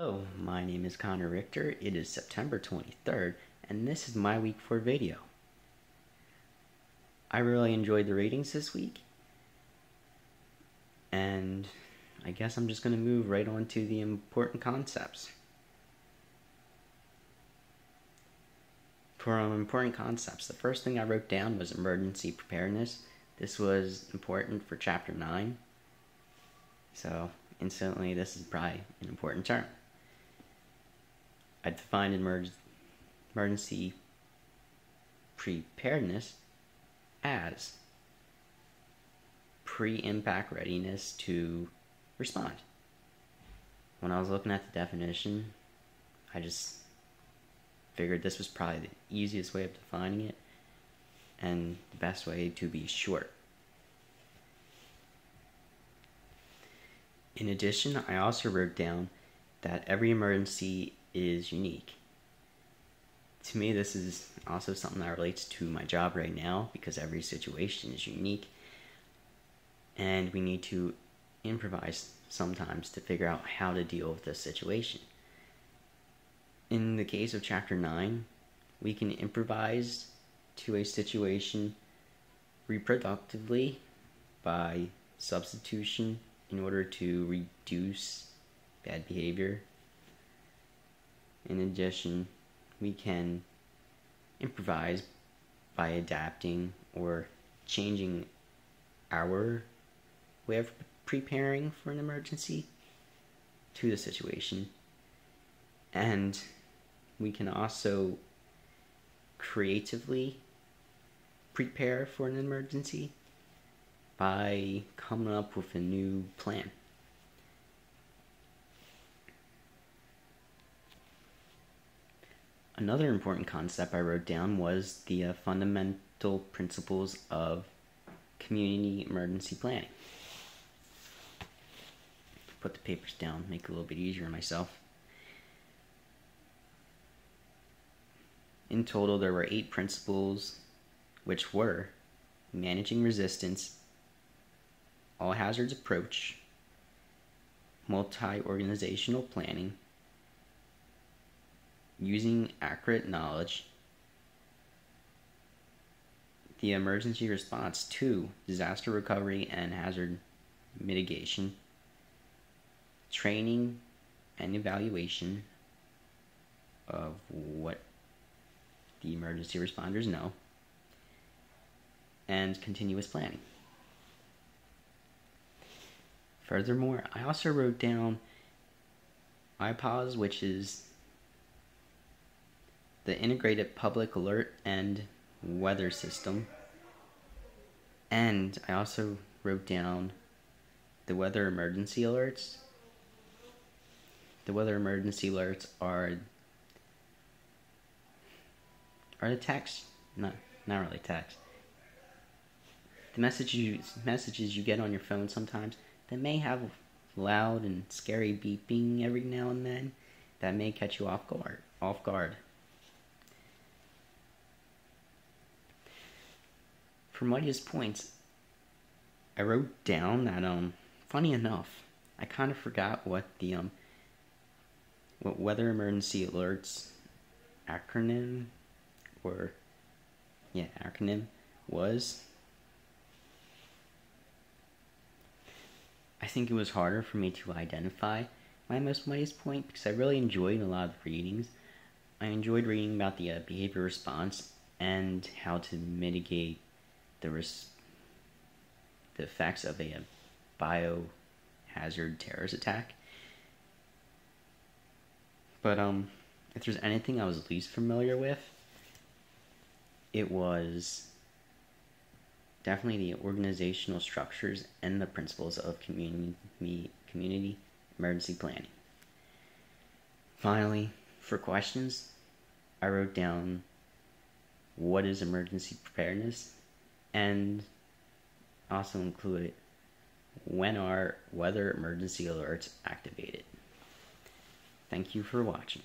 Hello, my name is Richter. It is September 23rd, and this is my week 4 video. I really enjoyed the readings this week, and I guess I'm just going to move right on to the important concepts. For important concepts, the first thing I wrote down was emergency preparedness. This was important for Chapter 9, so instantly this is probably an important term. I defined emergency preparedness as pre-impact readiness to respond. When I was looking at the definition, I just figured this was probably the easiest way of defining it and the best way to be short. In addition, I also wrote down that every emergency is unique. To me, this is also something that relates to my job right now because every situation is unique and we need to improvise sometimes to figure out how to deal with this situation. In the case of Chapter 9, we can improvise to a situation reproductively by substitution in order to reduce bad behavior. In addition, we can improvise by adapting or changing our way of preparing for an emergency to the situation. And we can also creatively prepare for an emergency by coming up with a new plan. Another important concept I wrote down was the fundamental principles of community emergency planning. Put the papers down, make it a little bit easier on myself. In total, there were 8 principles, which were managing resistance, all hazards approach, multi-organizational planning, using accurate knowledge, the emergency response to disaster recovery and hazard mitigation, training and evaluation of what the emergency responders know, and continuous planning. Furthermore, I also wrote down IPAWS, which is the Integrated Public Alert and Weather System, and I also wrote down the weather emergency alerts. The weather emergency alerts are the text, not really text. The messages you get on your phone sometimes that may have loud and scary beeping every now and then that may catch you off guard. For Mightiest points, I wrote down that funny enough, I kind of forgot what the what weather emergency alerts acronym was. I think it was harder for me to identify my mightiest point because I really enjoyed a lot of the readings. I enjoyed reading about the behavior response and how to mitigate the effects of a biohazard terrorist attack. But if there's anything I was least familiar with, it was definitely the organizational structures and the principles of community emergency planning. Finally, for questions, I wrote down what is emergency preparedness and also included when are weather emergency alerts activated. Thank you for watching.